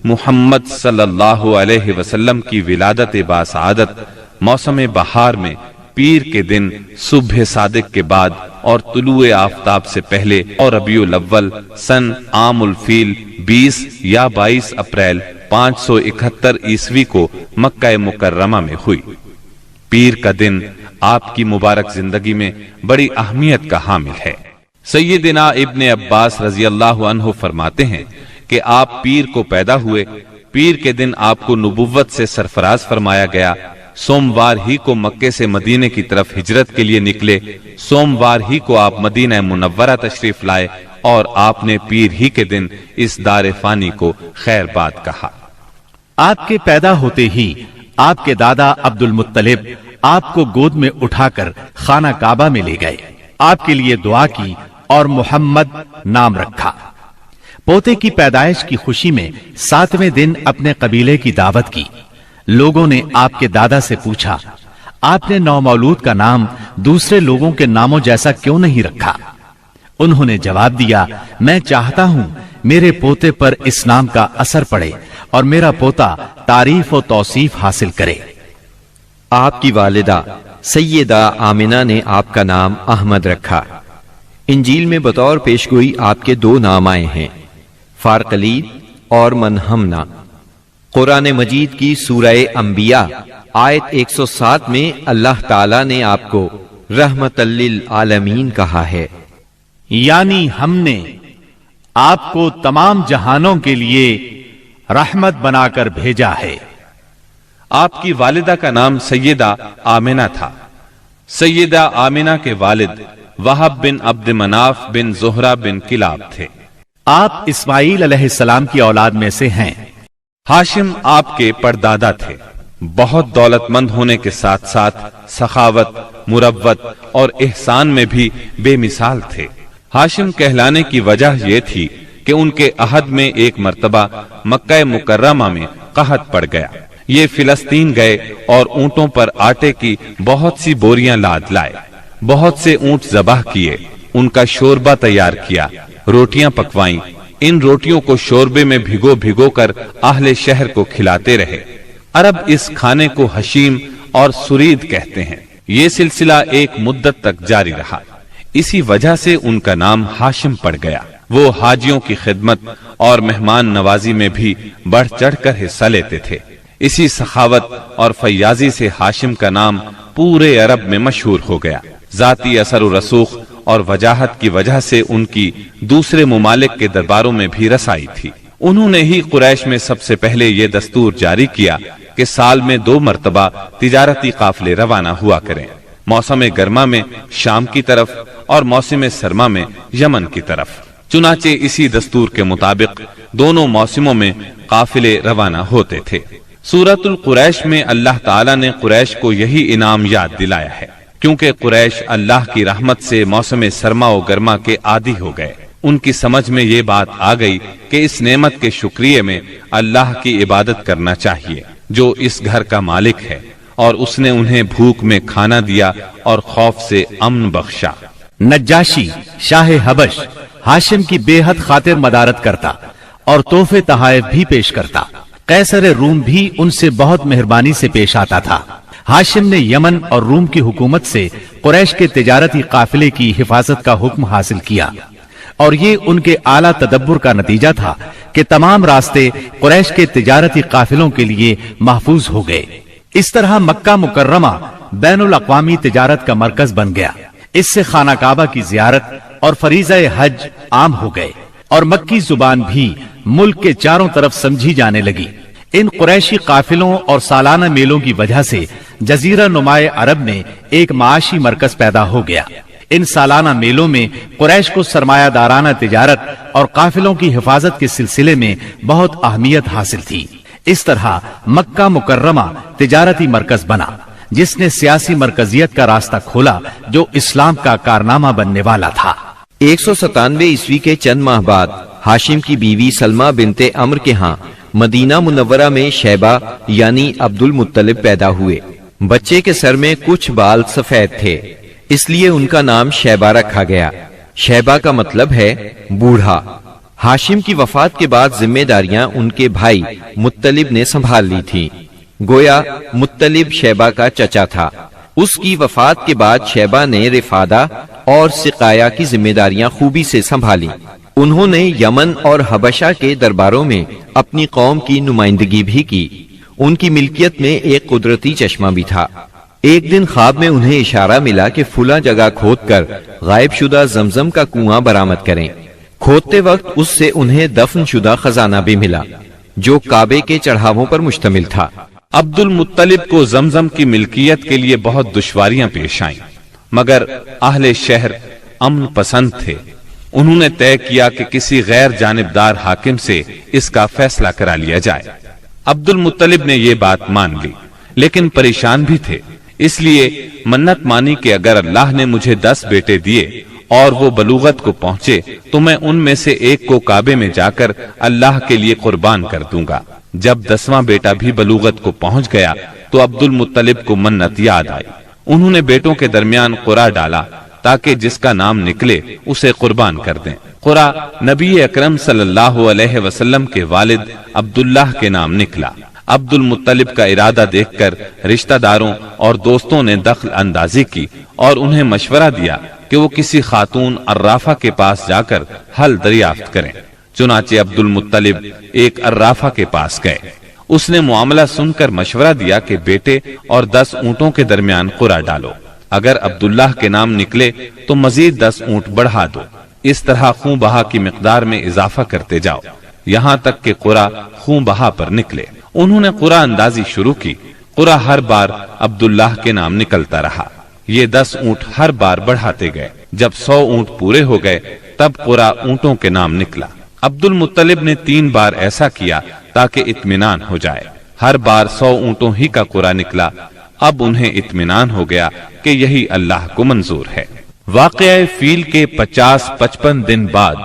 محمد صلی اللہ علیہ وسلم کی ولادت باسعادت موسم بہار میں پیر کے دن صبح صادق کے بعد اور طلوع آفتاب سے پہلے اور ربیع الاول سن عام الفیل 20 یا 22 اپریل 571 عیسوی کو مکہ مکرمہ میں ہوئی۔ پیر کا دن آپ کی مبارک زندگی میں بڑی اہمیت کا حامل ہے۔ سیدنا ابن عباس رضی اللہ عنہ فرماتے ہیں کہ آپ پیر کو پیدا ہوئے، پیر کے دن آپ کو نبوت سے سرفراز فرمایا گیا، سوموار ہی کو مکے سے مدینے کی طرف ہجرت کے لیے نکلے، سوموار ہی کو آپ مدینہ منورہ تشریف لائے اور آپ نے پیر ہی کے دن اس دار فانی کو خیر باد کہا۔ آپ کے پیدا ہوتے ہی آپ کے دادا عبد المطلب آپ کو گود میں اٹھا کر خانہ کعبہ میں لے گئے، آپ کے لیے دعا کی اور محمد نام رکھا۔ پوتے کی پیدائش کی خوشی میں 7ویں دن اپنے قبیلے کی دعوت کی۔ لوگوں نے آپ کے دادا سے پوچھا، آپ نے نومولود کا نام دوسرے لوگوں کے ناموں جیسا کیوں نہیں رکھا؟ انہوں نے جواب دیا، میں چاہتا ہوں میرے پوتے پر اس نام کا اثر پڑے اور میرا پوتا تعریف و توصیف حاصل کرے۔ آپ کی والدہ سیدہ آمنہ نے آپ کا نام احمد رکھا۔ انجیل میں بطور پیشگوئی آپ کے 2 نام آئے ہیں، فارقلید اور منہمنا۔ قرآن مجید کی سورہ انبیاء آیت 107 میں اللہ تعالیٰ نے آپ کو رحمت للعالمین کہا ہے، یعنی ہم نے آپ کو تمام جہانوں کے لیے رحمت بنا کر بھیجا ہے۔ آپ کی والدہ کا نام سیدہ آمنہ تھا۔ سیدہ آمنہ کے والد وہب بن عبد مناف بن زہرہ بن کلاب تھے۔ آپ اسماعیل علیہ السلام کی اولاد میں سے ہیں۔ ہاشم آپ کے پردادا تھے۔ بہت دولت مند ہونے کے ساتھ ساتھ سخاوت، مروت اور احسان میں بھی بے مثال تھے۔ ہاشم کہلانے کی وجہ یہ تھی کہ ان کے عہد میں ایک مرتبہ مکہ مکرمہ میں قحط پڑ گیا۔ یہ فلسطین گئے اور اونٹوں پر آٹے کی بہت سی بوریاں لاد لائے، بہت سے اونٹ ذبح کیے، ان کا شوربہ تیار کیا، روٹیاں پکوائیں، ان روٹیوں کو شوربے میں بھگو بھگو کر اہل شہر کو کھلاتے رہے۔ عرب اس کھانے کو حشیم اور سرید کہتے ہیں۔ یہ سلسلہ ایک مدت تک جاری رہا، اسی وجہ سے ان کا نام ہاشم پڑ گیا۔ وہ حاجیوں کی خدمت اور مہمان نوازی میں بھی بڑھ چڑھ کر حصہ لیتے تھے۔ اسی سخاوت اور فیاضی سے ہاشم کا نام پورے عرب میں مشہور ہو گیا۔ ذاتی اثر و رسوخ اور وجاہت کی وجہ سے ان کی دوسرے ممالک کے درباروں میں بھی رسائی تھی۔ انہوں نے ہی قریش میں سب سے پہلے یہ دستور جاری کیا کہ سال میں 2 مرتبہ تجارتی قافلے روانہ ہوا کریں، موسم گرما میں شام کی طرف اور موسم سرما میں یمن کی طرف۔ چنانچہ اسی دستور کے مطابق دونوں موسموں میں قافلے روانہ ہوتے تھے۔ سورۃ القریش میں اللہ تعالیٰ نے قریش کو یہی انعام یاد دلایا ہے، کیونکہ قریش اللہ کی رحمت سے موسم سرما و گرما کے عادی ہو گئے۔ ان کی سمجھ میں یہ بات آ گئی کہ اس نعمت کے شکریہ میں اللہ کی عبادت کرنا چاہیے جو اس گھر کا مالک ہے، اور اس نے انہیں بھوک میں کھانا دیا اور خوف سے امن بخشا۔ نجاشی شاہ حبش ہاشم کی بے حد خاطر مدارت کرتا اور تحفے تحائف بھی پیش کرتا۔ قیصر روم بھی ان سے بہت مہربانی سے پیش آتا تھا۔ ہاشم نے یمن اور روم کی حکومت سے قریش کے تجارتی قافلے کی حفاظت کا حکم حاصل کیا، اور یہ ان کے اعلیٰ تدبر کا نتیجہ تھا کہ تمام راستے قریش کے تجارتی قافلوں کے لیے محفوظ ہو گئے۔ اس طرح مکہ مکرمہ بین الاقوامی تجارت کا مرکز بن گیا۔ اس سے خانہ کعبہ کی زیارت اور فریضہ حج عام ہو گئے، اور مکی زبان بھی ملک کے چاروں طرف سمجھی جانے لگی۔ ان قریشی قافلوں اور سالانہ میلوں کی وجہ سے جزیرہ نمائے عرب میں ایک معاشی مرکز پیدا ہو گیا۔ ان سالانہ میلوں میں قریش کو سرمایہ دارانہ تجارت اور قافلوں کی حفاظت کے سلسلے میں بہت اہمیت حاصل تھی۔ اس طرح مکہ مکرمہ تجارتی مرکز بنا، جس نے سیاسی مرکزیت کا راستہ کھولا جو اسلام کا کارنامہ بننے والا تھا۔ 197 عیسوی کے چند ماہ بعد ہاشم کی بیوی سلمہ بنت عمر کے ہاں مدینہ منورہ میں شیبہ یعنی عبد المطلب پیدا ہوئے۔ بچے کے سر میں کچھ بال سفید تھے، اس لیے ان کا نام شیبہ رکھا گیا۔ شیبہ کا مطلب ہے بوڑھا۔ ہاشم کی وفات کے بعد ذمہ داریاں ان کے بھائی مطلب نے سنبھال لی تھی۔ گویا مطلب شیبہ کا چچا تھا۔ اس کی وفات کے بعد شیبہ نے رفادہ اور سقایا کی ذمہ داریاں خوبی سے سنبھالی۔ انہوں نے یمن اور حبشہ کے درباروں میں اپنی قوم کی نمائندگی بھی کی۔ ان کی ملکیت میں ایک قدرتی چشمہ بھی تھا۔ ایک دن خواب میں انہیں اشارہ ملا کہ فلاں جگہ کھود کر غائب شدہ زمزم کا کنواں برآمد کریں۔ کھودتے وقت اس سے انہیں دفن شدہ خزانہ بھی ملا جو کعبے کے چڑھاووں پر مشتمل تھا۔ عبد المطلب کو زمزم کی ملکیت کے لیے بہت دشواریاں پیش آئیں، مگر اہل شہر امن پسند تھے۔ انہوں نے طے کیا کہ کسی غیر جانبدار حاکم سے اس کا فیصلہ کرا لیا جائے۔ عبد المطلب نے یہ بات مان لی، لیکن پریشان بھی تھے، اس لیے منت مانی کہ اگر اللہ نے مجھے 10 بیٹے دیے اور وہ بلوغت کو پہنچے تو میں ان میں سے ایک کو کعبے میں جا کر اللہ کے لیے قربان کر دوں گا۔ جب 10واں بیٹا بھی بلوغت کو پہنچ گیا تو عبد المطلب کو منت یاد آئی۔ انہوں نے بیٹوں کے درمیان قرعہ ڈالا تاکہ جس کا نام نکلے اسے قربان کر دیں۔ قرعہ نبی اکرم صلی اللہ علیہ وسلم کے والد عبداللہ کے نام نکلا۔ عبد المطلب کا ارادہ دیکھ کر رشتہ داروں اور دوستوں نے دخل اندازی کی اور انہیں مشورہ دیا کہ وہ کسی خاتون عرافہ کے پاس جا کر حل دریافت کریں۔ چنانچہ عبد المطلب ایک عرافہ کے پاس گئے۔ اس نے معاملہ سن کر مشورہ دیا کہ بیٹے اور 10 اونٹوں کے درمیان قرعہ ڈالو۔ اگر عبداللہ کے نام نکلے تو مزید 10 اونٹ بڑھا دو۔ اس طرح خون بہا کی مقدار میں اضافہ کرتے جاؤ یہاں تک کہ قرعہ خون بہا پر نکلے۔ انہوں نے قرعہ اندازی شروع کی۔ قرعہ ہر بار عبداللہ کے نام نکلتا رہا۔ یہ 10 اونٹ ہر بار بڑھاتے گئے۔ جب 100 اونٹ پورے ہو گئے تب قرعہ اونٹوں کے نام نکلا۔ عبد المطلب نے 3 بار ایسا کیا تاکہ اطمینان ہو جائے۔ ہر بار 100 اونٹوں ہی کا قرعہ نکلا۔ اب انہیں اطمینان ہو گیا کہ یہی اللہ کو منظور ہے۔ واقعہ فیل کے 50-55 دن بعد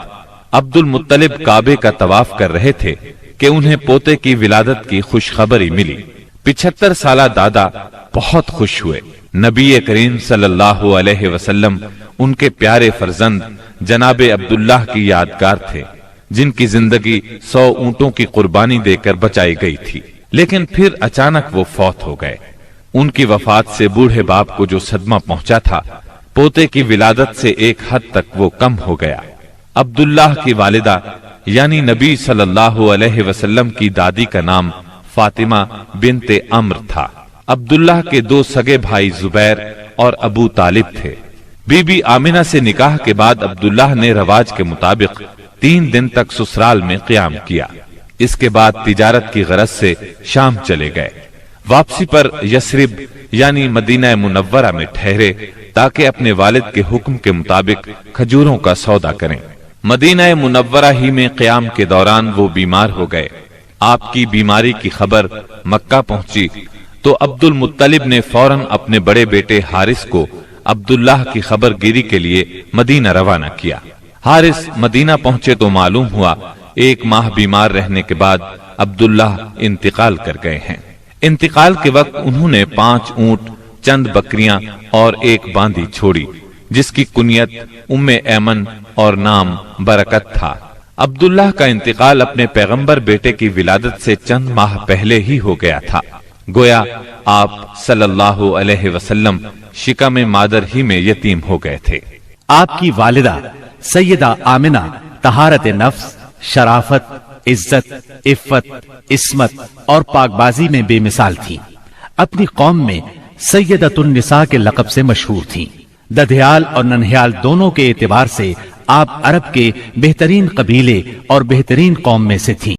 عبد المطلب کعبے کا طواف کر رہے تھے کہ انہیں پوتے کی ولادت کی خوشخبری ملی۔ 75 سالہ دادا بہت خوش ہوئے۔ نبی کریم صلی اللہ علیہ وسلم ان کے پیارے فرزند جناب عبداللہ کی یادگار تھے، جن کی زندگی 100 اونٹوں کی قربانی دے کر بچائی گئی تھی، لیکن پھر اچانک وہ فوت ہو گئے۔ ان کی وفات سے بوڑھے باپ کو جو صدمہ پہنچا تھا، پوتے کی ولادت سے ایک حد تک وہ کم ہو گیا۔ عبداللہ کی والدہ یعنی نبی صلی اللہ علیہ وسلم کی دادی کا نام فاطمہ بنت عمر تھا۔ عبداللہ کے 2 سگے بھائی زبیر اور ابو طالب تھے۔ بی بی آمنہ سے نکاح کے بعد عبداللہ نے رواج کے مطابق 3 دن تک سسرال میں قیام کیا۔ اس کے بعد تجارت کی غرض سے شام چلے گئے۔ واپسی پر یثرب یعنی مدینہ منورہ میں ٹھہرے تاکہ اپنے والد کے حکم کے مطابق کھجوروں کا سودا کریں۔ مدینہ منورہ ہی میں قیام کے دوران وہ بیمار ہو گئے۔ آپ کی بیماری کی خبر مکہ پہنچی تو عبد المطلب نے فوراً اپنے بڑے بیٹے حارث کو عبداللہ کی خبر گیری کے لیے مدینہ روانہ کیا۔ حارث مدینہ پہنچے تو معلوم ہوا 1 ماہ بیمار رہنے کے بعد عبداللہ انتقال کر گئے ہیں۔ انتقال کے وقت انہوں نے 5 اونٹ، چند بکریاں اور 1 باندی چھوڑی، جس کی کنیت ام ایمن اور نام برکت تھا۔ عبداللہ کا انتقال اپنے پیغمبر بیٹے کی ولادت سے چند ماہ پہلے ہی ہو گیا تھا۔ گویا آپ صلی اللہ علیہ وسلم شکم مادر ہی میں یتیم ہو گئے تھے۔ آپ کی والدہ سیدہ آمنہ طہارت نفس، شرافت، عزت، عفت، عصمت اور پاک بازی میں بے مثال تھی۔ اپنی قوم میں سیدۃ النساء کے لقب سے مشہور تھیں۔ ددھیال اور ننہیال دونوں کے اعتبار سے آپ عرب کے بہترین قبیلے اور بہترین قوم میں سے تھیں۔